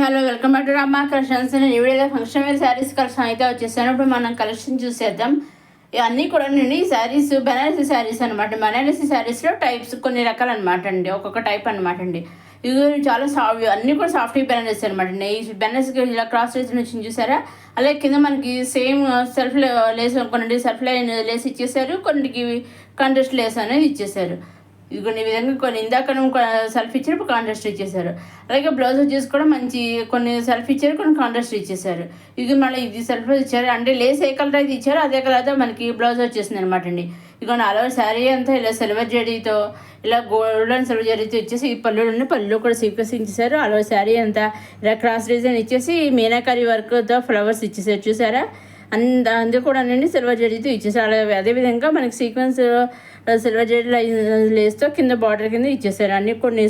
Hello welcome back to Rama collections. నేను ఈ వీడియోలో ఫంక్షన్ వేర్ శారీస్ కలెక్షన్ అయితే వచ్చేసాను. ఇప్పుడు మనం కలెక్షన్ చూసేద్దాం. ఇవన్నీ కూడా నేను ఈ శారీస్ బెనారసీ శారీస్ అనమాట. బెనారసీ శారీస్లో టైప్స్ కొన్ని రకాలు అనమాట అండి, ఒక్కొక్క టైప్ అనమాట అండి. ఇవి చాలా అన్నీ కూడా సాఫ్ట్ బెనారసీ అనమాట అండి. ఈ బెనారసీకి ఇలా క్రాస్ లేస్ వచ్చింది చూసారా, అలాగే కింద మనకి సేమ్ సెల్ఫ్ లేస్, కొన్ని సెల్ఫ్ లైన్ లేస్ ఇచ్చేసారు, కొన్నిటికి కాంట్రాస్ట్ లేస్ అనేది ఇచ్చేసారు. ఇదిగోండి ఈ విధంగా కొన్ని ఇందాక సెల్ఫ్ ఇచ్చారు, ఇప్పుడు కాంట్రాస్ట్ ఇచ్చేసారు. అలాగే బ్లౌజ్ వచ్చేసి కూడా మంచి కొన్ని సెల్ఫ్ ఇచ్చారు, కొన్ని కాంట్రాస్ట్ ఇచ్చేసారు. ఇది మళ్ళీ ఇది సెల్ఫ్ ఇచ్చారు, అంటే లేస్ ఏ కలర్ అయితే ఇచ్చారో అదే కలర్తో మనకి బ్లౌజ్ వచ్చేసింది అనమాట అండి. ఇదిగోండి అలా శారీ అంతా ఇలా సిల్వర్ జరీతో, ఇలా గోల్డ్ అండ్ సిల్వర్ జరీతో ఇచ్చేసి ఈ పళ్ళు కూడా సీక్వెన్స్ ఇచ్చేసారు. అలా శారీ అంతా ఇలా క్రాస్ డిజైన్ ఇచ్చేసి మీనాకరీ వర్క్తో ఫ్లవర్స్ ఇచ్చేసారు చూసారా. అందుకు కూడా అండి సిల్వర్ జరీతో ఇచ్చేసారు. అలాగే అదేవిధంగా మనకి సీక్వెన్స్ సిల్వర్ జరీ లేస్తో కింద బార్డర్ కింద ఇచ్చేసారు. అన్ని కొన్ని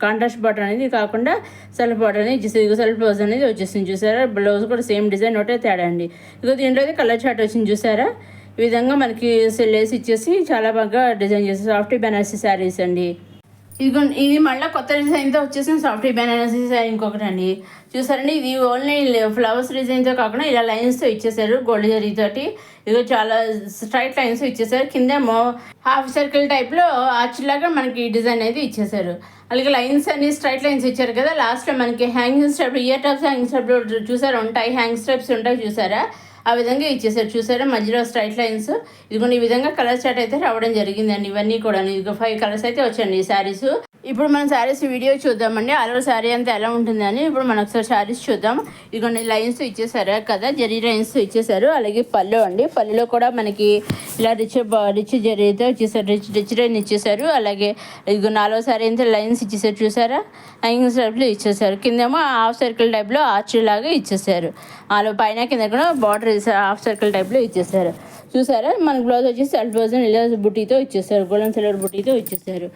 కాంట్రాస్ట్ బార్డర్ అనేది కాకుండా సెల్ఫ్ బార్డర్ అనేది ఇచ్చేసారు. సెల్ఫ్ బ్లౌజ్ అనేది వచ్చేసింది చూసారా. బ్లౌజ్ కూడా సేమ్ డిజైన్ ఒకటే తేడా అండి. ఇక దీంట్లో అయితే కలర్ చార్ట్ వచ్చింది చూసారా. ఈ విధంగా మనకి లేస్ ఇచ్చేసి చాలా బాగా డిజైన్ చేస్తారు. సాఫ్ట్ బెనారసీ శారీస్ అండి. ఇది మళ్ళీ కొత్త డిజైన్తో వచ్చేసిన సాఫ్ట్ బెనారసీ శారీ ఇంకొకటి అండి. చూసారండి, ఇది ఓన్లీ ఫ్లవర్స్ డిజైన్తో కాకుండా ఇలా లైన్స్తో ఇచ్చేసారు, గోల్డ్ జరీతోటి. ఇది చాలా స్ట్రైట్ లైన్స్ ఇచ్చేసారు. కిందేమో హాఫ్ సర్కిల్ టైప్లో ఆర్చ్లాగా మనకి డిజైన్ అయితే ఇచ్చేసారు. అలాగే లైన్స్ అన్ని స్ట్రైట్ లైన్స్ ఇచ్చారు కదా. లాస్ట్లో మనకి hanging step, ear tops hanging step చూసారా ఉంటాయి, హ్యాంగ్ స్టెప్స్ ఉంటాయి చూసారా, ఆ విధంగా ఇచ్చేసారు చూసారా. మధ్యలో స్ట్రైట్ లైన్స్. ఇదిగోండి ఈ విధంగా కలర్ చార్ట్ అయితే రావడం జరిగిందండి. ఇవన్నీ కూడా ఇదిగో 5 కలర్స్ అయితే వచ్చాయండి ఈ శారీస్. ఇప్పుడు మనం శారీస్ వీడియో చూద్దామండి. ఆల్ శారీ అంతా ఎలా ఉంటుందని ఇప్పుడు మనం ఒకసారి శారీస్ చూద్దాం. ఇదిగోండి లైన్స్ ఇచ్చేసారు కదా, జరీ లైన్స్ ఇచ్చేసారు. అలాగే పళ్ళు అండి, పళ్ళులో కూడా మనకి ఇలా రిచ్ జరీతో ఇచ్చేసారు, రిచ్ లైన్ ఇచ్చేసారు. అలాగే ఇదిగో 4వ శారీ అంతా లైన్స్ ఇచ్చేసారు చూసారా, హ్యాంగింగ్ స్టెప్లో ఇచ్చేసారు. కిందేమో హాఫ్ సర్కిల్ టైప్లో ఆర్చ్ లాగా ఇచ్చేసారు. అలా పైన కింద కూడా బార్డర్ హాఫ్ సర్కిల్ టైప్లో ఇచ్చేసారు చూసారా. మనకి బ్లౌజ్ వచ్చేసి సెల్ఫ్ బ్లౌజ్ ఇలా బుట్టీతో ఇచ్చేసారు, గోల్డెన్ సిల్వర్ బుట్టీతో ఇచ్చేసారు.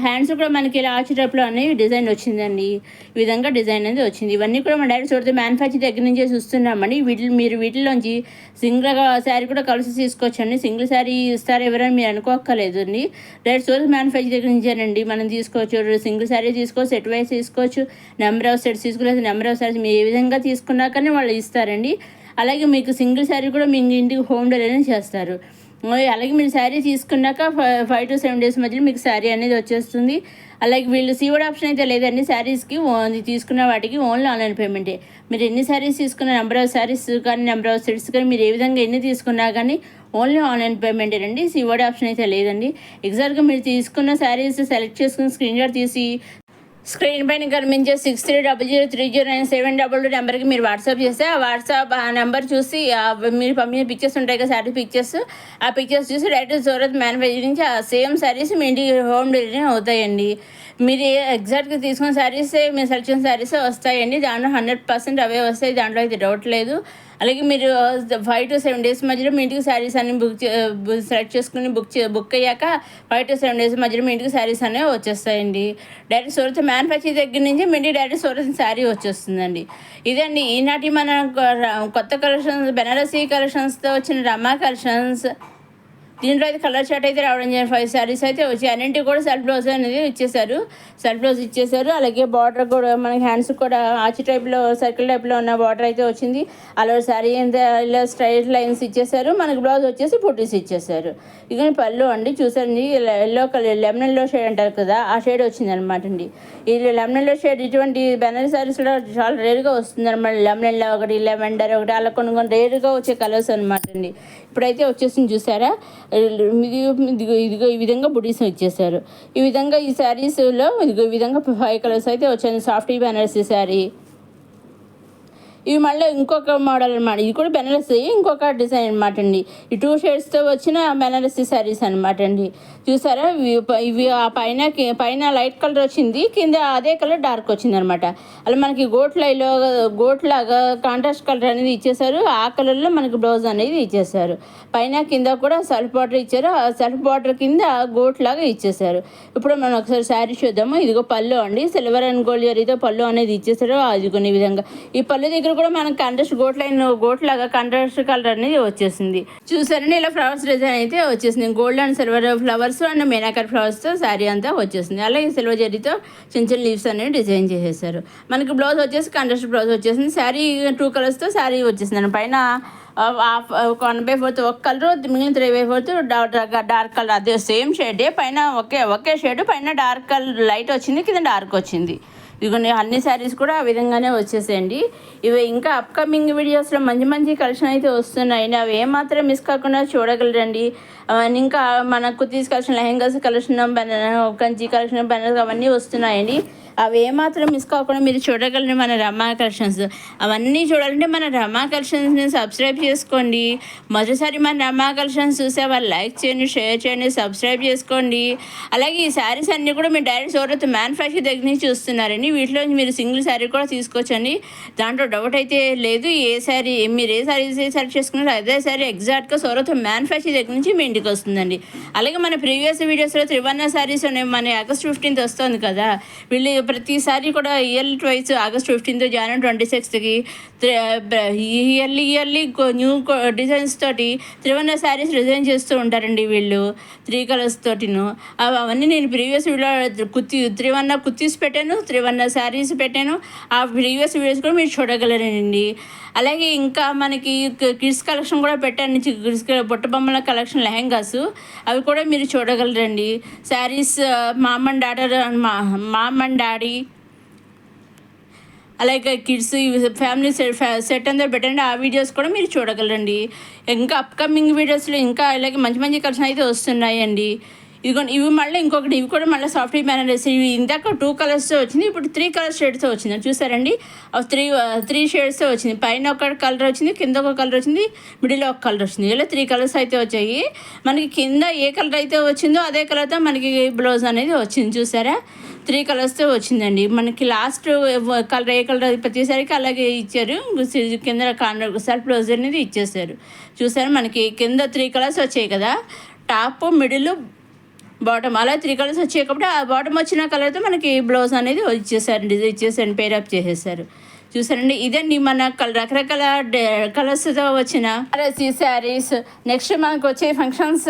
హ్యాండ్స్ కూడా మనకి ఇలా ఆర్చ్ టైప్లో అనేవి డిజైన్ వచ్చిందండి. ఈ విధంగా డిజైన్ అనేది వచ్చింది. ఇవన్నీ కూడా మనం డైరెక్ట్ చూస్తే మ్యానుఫ్యాక్చర్ దగ్గర నుంచే చూస్తున్నామండి. మీరు వీటిలోంచి సింగిల్గా శారీ కూడా కలిసి తీసుకోవచ్చండి. సింగిల్ శారీ ఇస్తారు ఎవరైనా మీరు అనుకోక్కర్లేదు అండి. డైరెక్ట్ సోర్స్ మ్యానుఫ్యాక్చర్ దగ్గర నుంచేనండి మనం తీసుకోవచ్చు. సింగిల్ శారీ తీసుకోవచ్చు, సెట్ వైజ్ తీసుకోవచ్చు, నెంబర్ ఆఫ్ సెట్స్ తీసుకోలేదు, నెంబర్ ఆఫ్ శారీస్ మీరు ఏ విధంగా తీసుకున్నా కానీ వాళ్ళు ఇస్తారండి. అలాగే మీకు సింగిల్ శారీ కూడా మీ ఇంటికి హోమ్ డెలివరీ చేస్తారు. అలాగే మీరు శారీ తీసుకున్నాక 5 to 7 days మధ్యలో మీకు శారీ అనేది వచ్చేస్తుంది. అలాగే వీళ్ళు సీవర్డ్ ఆప్షన్ అయితే లేదండి శారీస్కి. తీసుకున్న వాటికి ఓన్లీ ఆన్లైన్ పేమెంటే. మీరు ఎన్ని శారీస్ తీసుకున్న, నెంబర్ ఆఫ్ శారీస్ కానీ నెంబర్ ఆఫ్ సెట్స్ కానీ మీరు ఏ విధంగా ఎన్ని తీసుకున్నా కానీ ఓన్లీ ఆన్లైన్ పేమెంటేనండి. సీవర్డ్ ఆప్షన్ అయితే లేదండి. ఎగ్జాక్ట్గా మీరు తీసుకున్న శారీస్ సెలెక్ట్ చేసుకుని స్క్రీన్ షాట్ తీసి స్క్రీన్ పైన కనిపించే 6300309722 నెంబర్కి మీరు వాట్సాప్ చేస్తే ఆ నెంబర్ చూసి మీరు పంపిన పిక్చర్స్ ఉంటాయి కదా, శారీ పిక్చర్స్, ఆ పిక్చర్స్ చూసి డైరెక్ట్ సూరత్ మ్యానుఫ్యాక్చర్ నుంచి ఆ సేమ్ శారీస్ మీ ఇంటికి హోమ్ డెలివరీ అవుతాయండి. మీరు ఎగ్జాక్ట్గా తీసుకున్న శారీసే, మీరు సెలెక్ట్ చేసిన శారీసే వస్తాయండి. దాంట్లో 100% అవే వస్తాయి, దాంట్లో అయితే డౌట్ లేదు. అలాగే మీరు 5 to 7 days మధ్యలో మీ ఇంటికి శారీస్ అన్ని సెలెక్ట్ చేసుకుని బుక్ అయ్యాక 5 to 7 days మధ్యలో మీ ఇంటికి శారీస్ అనేవి వచ్చేస్తాయండి. డైరెక్ట్ సూరత్ మ్యానుఫ్యాక్చర్ దగ్గర నుంచి మీ ఇంటికి డైరెక్ట్ సూరత్ శారీ వచ్చేస్తుందండి. ఇదండి ఈనాటి మన కొత్త కలెక్షన్స్, బెనారసీ కలెక్షన్స్తో వచ్చిన రమా కలెక్షన్స్. దీంట్లో అయితే కలర్ చార్ట్ అయితే రావడం జరిగింది. 5 శారీస్ అయితే వచ్చి అన్నింటికి కూడా సెల్ఫ్ బ్లౌజ్ అనేది ఇచ్చేసారు, సెల్ఫ్ బ్లౌజ్ ఇచ్చేసారు. అలాగే బార్డర్ కూడా మనకి హ్యాండ్స్ కూడా ఆర్చ్ టైప్లో సర్కిల్ టైప్లో ఉన్న బార్డర్ అయితే వచ్చింది. అలా శారీ అంతా ఇలా స్ట్రైట్ లైన్స్ ఇచ్చేసారు. మనకి బ్లౌజ్ వచ్చేసి బుట్టీస్ ఇచ్చేసారు. ఇక పళ్ళు అండి చూసారండి, yellow colour lemon yellow shade అంటారు కదా, ఆ షేడ్ వచ్చింది అనమాట అండి. ఈ లెమన్ ఎల్లో షేడ్ ఇటువంటి బెనారసీ శారీస్లో చాలా రేరుగా వస్తుంది అనమాట. లెమన్ ఎల్లో ఒకటి, లెవెండర్ ఒకటి, అలా కొన్ని రేరుగా వచ్చే కలర్స్ అనమాట అండి. ఇప్పుడైతే వచ్చేసింది చూసారా. ఇదిగో ఈ విధంగా బుటీస్ ఇచ్చేసారు. ఈ విధంగా ఈ శారీస్లో ఇదిగో ఈ విధంగా 5 కలర్స్ అయితే వచ్చాయి. సాఫ్ట్ బెనారసీ శారీ. ఇవి మళ్ళీ ఇంకొక మోడల్ అనమాట. ఇది కూడా బెనారసీ, ఇంకొక డిజైన్ అనమాట అండి. ఈ 2 షేడ్స్తో వచ్చిన బెనారసీ శారీస్ అనమాట అండి. చూసారా, ఇవి ఆ పైన లైట్ కలర్ వచ్చింది, కింద అదే కలర్ డార్క్ వచ్చింది అనమాట. అలా మనకి గోట్లాగా కాంట్రాస్ట్ కలర్ అనేది ఇచ్చేసారు. ఆ కలర్లో మనకి బ్లౌజ్ అనేది ఇచ్చేసారు. పైన కింద కూడా సెల్ఫ్ బార్డర్ ఇచ్చారు. ఆ సెల్ఫ్ బార్డర్ కింద గోట్లాగా ఇచ్చేసారు. ఇప్పుడు మనం ఒకసారి శారీ చూద్దాము. ఇదిగో పళ్ళు అండి, సిల్వర్ అండ్ గోల్డ్ జరీతో పళ్ళు అనేది ఇచ్చేసారు. అదిగో ఈ విధంగా ఈ పళ్ళు దగ్గర దుస్తులు కూడా మనకు కాంట్రాస్ట్ గోట్లాగా కాంట్రాస్ట్ కలర్ అనేది వచ్చేసింది. చూసారండి, ఇలా ఫ్లవర్స్ డిజైన్ అయితే వచ్చేసింది. Gold and silver flowers and మీనాకర్ ఫ్లవర్స్తో శారీ అంతా వచ్చేసింది. అలాగే సిల్వర్ జరీతో చిన్న చిన్న లీవ్స్ అనేవి డిజైన్ చేసేసారు. మనకి బ్లౌజ్ వచ్చేసి కాంట్రాస్ట్ బ్లౌజ్ వచ్చేసింది. శారీ 2 కలర్స్తో శారీ వచ్చేసింది. పైన 1/4 ఒక కలర్, మిగిలిన 3/4 డార్క్ కలర్, అదే సేమ్ షేడే, పైన ఒకే షేడ్, పైన డార్క్ కలర్ లైట్ వచ్చింది, కింద డార్క్ వచ్చింది. ఇదిగోండి అన్ని శారీస్ కూడా ఆ విధంగానే వచ్చేసేయండి. ఇవి ఇంకా అప్కమింగ్ వీడియోస్లో మంచి మంచి కలెక్షన్ అయితే వస్తున్నాయండి. అవి ఏమాత్రం మిస్ కాకుండా చూడగలరండి. ఇంకా మన kurtis collection, lehengas collection, Kanchi collection, banners అవన్నీ వస్తున్నాయండి. అవి ఏమాత్రం మిస్ కాకుండా మీరు చూడగలరు మన రమా కలెక్షన్స్. అవన్నీ చూడాలంటే మన రమా కలెక్షన్స్ని సబ్స్క్రైబ్ చేసుకోండి. మొదటిసారి మన రమా కలెక్షన్స్ చూసే వాళ్ళు లైక్ చేయండి, షేర్ చేయండి, సబ్స్క్రైబ్ చేసుకోండి. అలాగే ఈ శారీస్ అన్నీ కూడా మీరు డైరెక్ట్ సూరత్ మ్యానుఫ్యాక్చర్ దగ్గర నుంచి చూస్తున్నారండి. వీటిలో మీరు సింగిల్ శారీ కూడా తీసుకోవచ్చండి. దాంట్లో డౌట్ అయితే లేదు. మీరు ఏ శారీ సెలెక్ట్ చేసుకున్నారో అదే శారీ ఎగ్జాక్ట్గా సూరత్ మ్యానుఫ్యాక్చర్ దగ్గర నుంచి మీ ఇంటికి వస్తుందండి. అలాగే మన ప్రీవియస్ వీడియోస్లో త్రివర్ణ శారీస్ మన ఆగస్ట్ 15th వస్తుంది కదా, వీళ్ళు ప్రతిసారి కూడా ఇయర్లీ ట్వైస్ ఆగస్ట్ 15th, జనవరి 26కి ఇయర్లీ న్యూ డిజైన్స్ తోటి త్రివర్ణ శారీస్ డిజైన్ చేస్తూ ఉంటారండి వీళ్ళు 3 కలర్స్ తోటిను. అవన్నీ నేను ప్రీవియస్ వీడియో త్రివర్ణ కుర్తీస్ పెట్టాను, త్రివర్ణ శారీస్ పెట్టాను. ఆ ప్రీవియస్ వీడియోస్ కూడా మీరు చూడగలరండి. అలాగే ఇంకా మనకి కిడ్స్ కలెక్షన్ కూడా పెట్టాను. కిడ్స్ బుట్టబొమ్మల కలెక్షన్, లెహెంగాస్, అవి కూడా మీరు చూడగలరండి. Saris mom and daughter, mom and daddy, అలాగే కిడ్స్ ఫ్యామిలీ సెట్ అంతా పెట్టండి. ఆ వీడియోస్ కూడా మీరు చూడగలరండి. ఇంకా అప్కమింగ్ వీడియోస్లో ఇంకా అలాగే మంచి మంచి కలెక్షన్ అయితే వస్తున్నాయండి. ఇవి మళ్ళీ ఇంకొకటి, ఇవి కూడా మళ్ళీ సాఫ్ట్ బెనారస్. ఇవి ఇందాక 2 కలర్స్తో వచ్చింది, ఇప్పుడు 3 కలర్ షేడ్స్తో వచ్చింది. చూసారండి, 3 షేడ్స్తో వచ్చింది. పైన ఒక కలర్ వచ్చింది, కింద ఒక కలర్ వచ్చింది, మిడిల్లో ఒక కలర్ వచ్చింది. ఇలా 3 కలర్స్ అయితే వచ్చాయి. మనకి కింద ఏ కలర్ అయితే వచ్చిందో అదే కలర్తో మనకి బ్లౌజ్ అనేది వచ్చింది. చూసారా, 3 కలర్స్తో వచ్చిందండి. మనకి లాస్ట్ కలర్ ఏ కలర్ ప్రతిసారికి అలాగే ఇచ్చారు. కింద సెల్ఫ్ బ్లౌజ్ అనేది ఇచ్చేసారు. చూసారా, మనకి కింద 3 కలర్స్ వచ్చాయి కదా, టాప్, మిడిల్, బాటమ్, అలా 3 కలర్స్ వచ్చాయి కాబట్టి ఆ బాటమ్ వచ్చిన కలర్తో మనకి బ్లౌజ్ అనేది ఇచ్చేసారు, పేరప్ చేసేసారు. చూసారండి, ఇదండి మన రకరకాల కలర్స్తో వచ్చిన శారీస్. నెక్స్ట్ మనకు వచ్చే ఫంక్షన్స్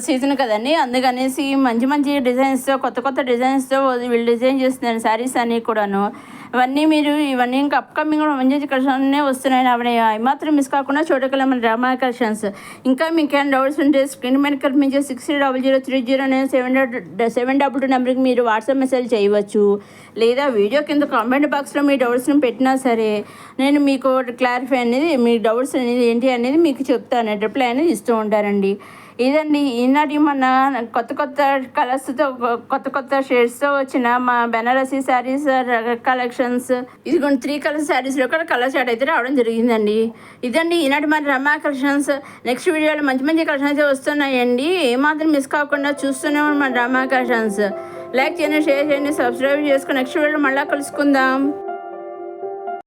సీజన్ కదండి, అందుకనేసి మంచి మంచి డిజైన్స్తో, కొత్త డిజైన్స్తో వీళ్ళు డిజైన్ చేస్తున్నారు శారీస్ అన్నీ కూడాను. ఇవన్నీ ఇంకా అప్కమింగ్ కూడా మంచి కలెక్షన్నే వస్తున్నాయి. అవి మాత్రం మిస్ కాకుండా చూడగలం మన రమా కలెక్షన్స్. ఇంకా మీకు ఏమైనా డౌట్స్ ఉంటే స్క్రీన్ మీద కనిపించే 600030 నెంబర్కి మీరు వాట్సాప్ మెసేజ్ చేయవచ్చు. లేదా వీడియో కింద కామెంట్ బాక్స్లో మీ డౌట్స్ని పెట్టినా సరే నేను మీకు క్లారిఫై అనేది, మీ డౌట్స్ అనేది ఏంటి అనేది మీకు చెప్తాను, రిప్లై అనేది ఇస్తూ ఉంటారండి. ఇదండి ఈనాటి మన కొత్త కలర్స్తో, కొత్త షేడ్స్తో వచ్చిన మా బెనారసీ శారీస్ కలెక్షన్స్. ఇదిగోండి 3 కలర్ శారీస్లో కూడా కలర్ షార్ట్ అయితే రావడం జరిగిందండి. ఇదండి ఈనాటి మన రమా కలెక్షన్స్. నెక్స్ట్ వీడియోలో మంచి మంచి కలెక్షన్స్ అయితే వస్తున్నాయండి. ఏమాత్రం మిస్ కాకుండా చూస్తూనే మన రమా కలెక్షన్స్. లైక్ చేయండి, షేర్ చేయండి, సబ్స్క్రైబ్ చేసుకుని నెక్స్ట్ వీడియోలో మళ్ళీ కలుసుకుందాం.